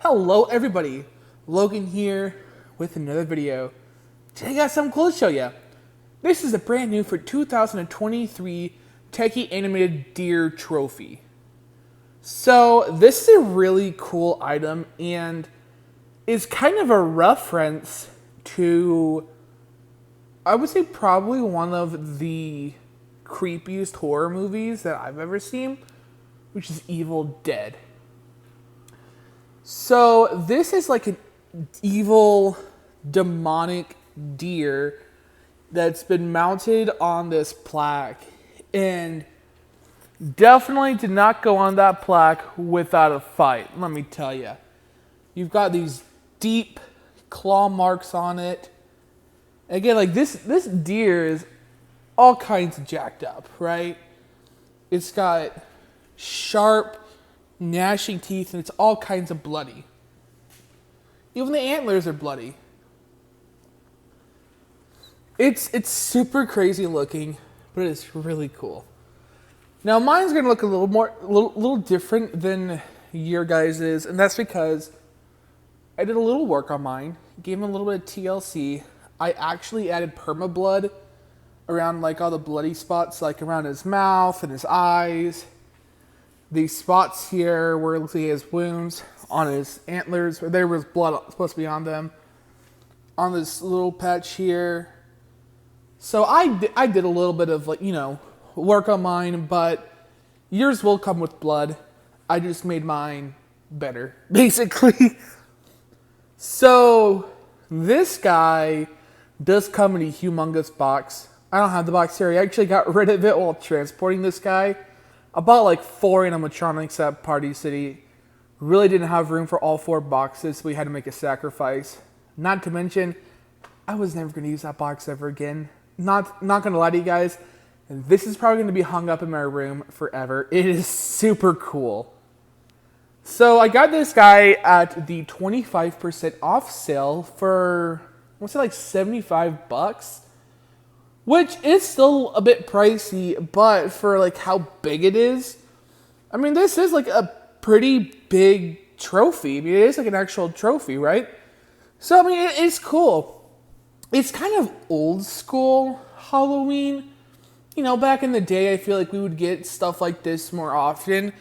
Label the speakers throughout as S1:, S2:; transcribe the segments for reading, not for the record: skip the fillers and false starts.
S1: Hello everybody, Logan here with another video. Today I got something cool to show you. This is a brand new for 2023 Tekky animated deer trophy. So this is a really cool item and is kind of a reference to, I would say, probably one of the creepiest horror movies that I've ever seen, which is Evil Dead. So this is like an evil, demonic deer that's been mounted on this plaque, and definitely did not go on that plaque without a fight, let me tell you. You've got these deep claw marks on it. Again, like this deer is all kinds of jacked up, right? It's got sharp, gnashing teeth, and it's all kinds of bloody. Even the antlers are bloody. It's super crazy looking, but it's really cool. Now mine's gonna look a little different than your guys's, and that's because I did a little work on mine, gave him a little bit of TLC. I actually added perma-blood around like all the bloody spots, like around his mouth and his eyes. These spots here where it looks like he has wounds on his antlers, where there was blood supposed to be on them. On this little patch here. So I did a little bit of work on mine, but yours will come with blood. I just made mine better, basically. So this guy does come in a humongous box. I don't have the box here. I actually got rid of it while transporting this guy. I bought like 4 animatronics at Party City. Really didn't have room for all 4 boxes, so we had to make a sacrifice. Not to mention, I was never going to use that box ever again. Not going to lie to you guys, this is probably going to be hung up in my room forever. It is super cool. So I got this guy at the 25% off sale for, what's it, like $75? Which is still a bit pricey, but for like how big it is, I mean, this is like a pretty big trophy. I mean, it is like an actual trophy, right? So, I mean, it's cool. It's kind of old school Halloween. You know, back in the day, I feel like we would get stuff like this more often.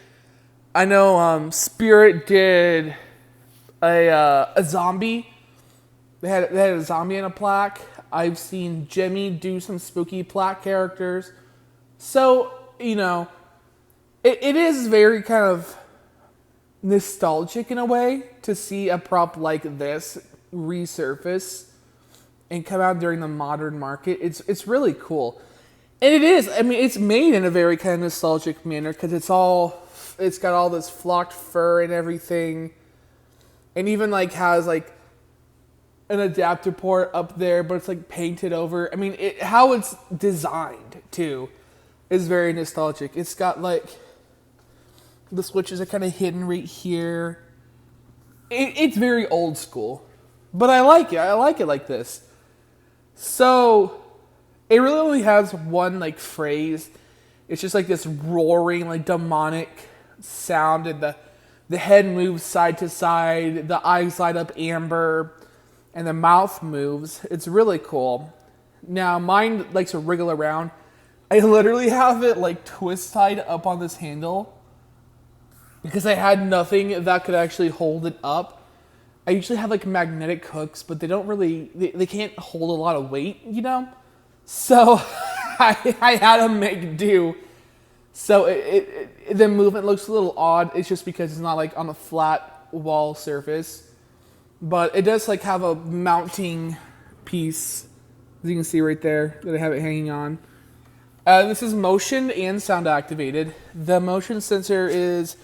S1: I know Spirit did a zombie. They had a zombie in a plaque. I've seen Jimmy do some spooky plaque characters. So, you know, it is very kind of nostalgic in a way to see a prop like this resurface and come out during the modern market. It's really cool. And it is. I mean, it's made in a very kind of nostalgic manner because it's got all this flocked fur and everything. And even like has like an adapter port up there, but it's like painted over. I mean, how it's designed too is very nostalgic. It's got like the switches are kind of hidden right here. It's very old school, but I like it. I like it like this. So it really only has one like phrase. It's just like this roaring, like demonic sound, and the head moves side to side. The eyes light up amber. And the mouth moves. It's really cool. Now, mine likes to wriggle around. I literally have it like twist tied up on this handle because I had nothing that could actually hold it up. I usually have like magnetic hooks, but they don't really, they can't hold a lot of weight, you know? So I had to make do. So the movement looks a little odd. It's just because it's not like on a flat wall surface. But it does like have a mounting piece, as you can see right there, that I have it hanging on. This is motion and sound activated. The motion sensor is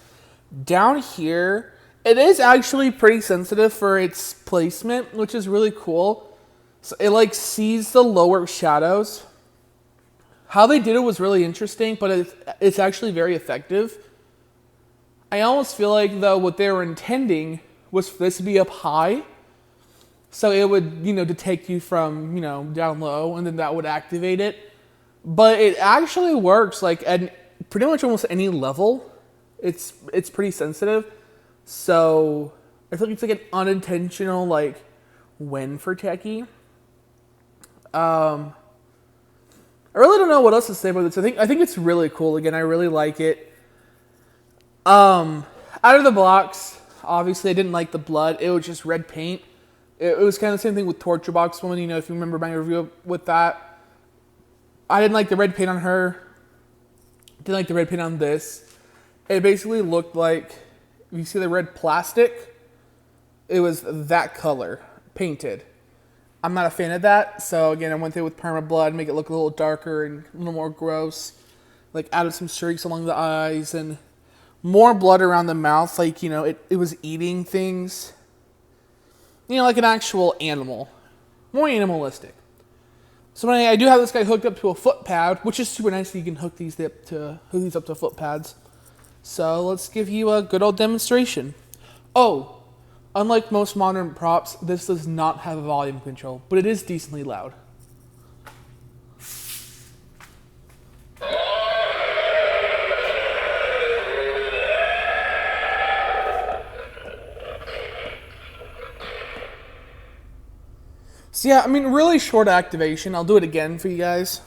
S1: down here. It is actually pretty sensitive for its placement, which is really cool. So it like sees the lower shadows. How they did it was really interesting, but it's actually very effective. I almost feel like though what they were intending was for this to be up high, so it would, detect you from, down low, and then that would activate it. But it actually works like at pretty much almost any level. It's pretty sensitive. So I feel like it's like an unintentional like win for Tekky. I really don't know what else to say about this. I think it's really cool. Again, I really like it. Out of the box, obviously I didn't like the blood. It was just red paint. It was kind of the same thing with Torture Box Woman. You know, if you remember my review with that, I didn't like the red paint on her. Didn't like the red paint on this. It basically looked like, if you see the red plastic, it was that color painted. I'm not a fan of that, so again, I went there with perma blood, make it look a little darker and a little more gross. Like added some streaks along the eyes and more blood around the mouth, like, you know, it was eating things. You know, like an actual animal. More animalistic. So I do have this guy hooked up to a foot pad, which is super nice that you can hook these up to foot pads. So let's give you a good old demonstration. Oh, unlike most modern props, this does not have a volume control, but it is decently loud. So yeah, I mean, really short activation. I'll do it again for you guys.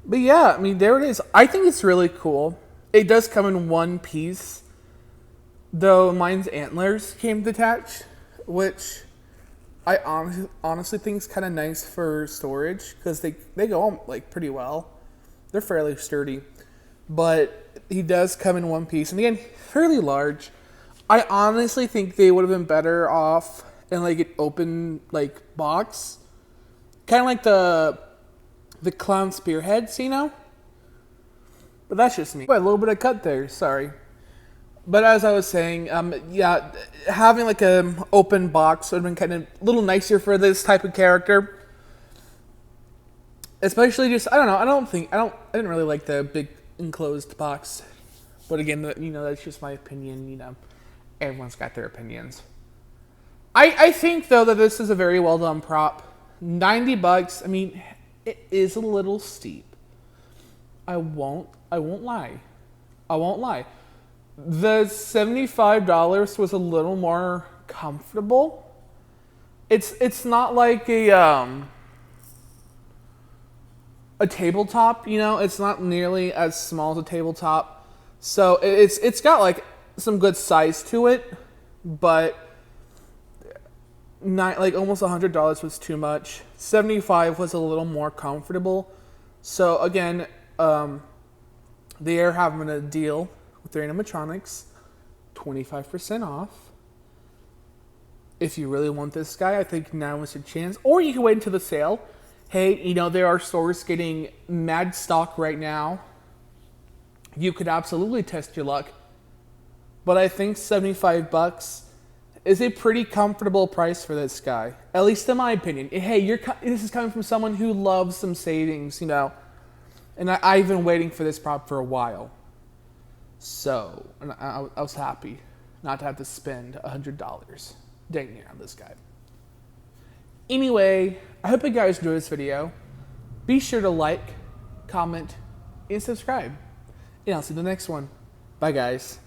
S1: But yeah, I mean, there it is. I think it's really cool. It does come in one piece, though mine's antlers came detached, which I honestly think is kind of nice for storage because they go on like pretty well. They're fairly sturdy, but he does come in one piece, and again, fairly large. I honestly think they would have been better off in like an open like box, kind of like the clown spearheads, you know? But that's just me. Wait, a little bit of cut there, sorry. But as I was saying, yeah, having like an open box would have been kind of a little nicer for this type of character. Especially just, I don't know, I didn't really like the big enclosed box. But again, you know, that's just my opinion, you know. Everyone's got their opinions. I think, though, that this is a very well done prop. $90, I mean, it is a little steep. I won't lie. The $75 was a little more comfortable. It's not like a tabletop, you know. It's not nearly as small as a tabletop. So it's got like some good size to it, but not like almost $100 was too much. $75 was a little more comfortable. So again, they are having a deal with their animatronics, 25% off. If you really want this guy, I think now is your chance. Or you can wait until the sale. Hey, you know, there are stores getting mad stock right now. You could absolutely test your luck. But I think $75 is a pretty comfortable price for this guy. At least in my opinion. Hey, this is coming from someone who loves some savings, you know. And I've been waiting for this prop for a while. So, and I was happy not to have to spend $100 dang near on this guy. Anyway, I hope you guys enjoyed this video. Be sure to like, comment, and subscribe. And I'll see you in the next one. Bye, guys.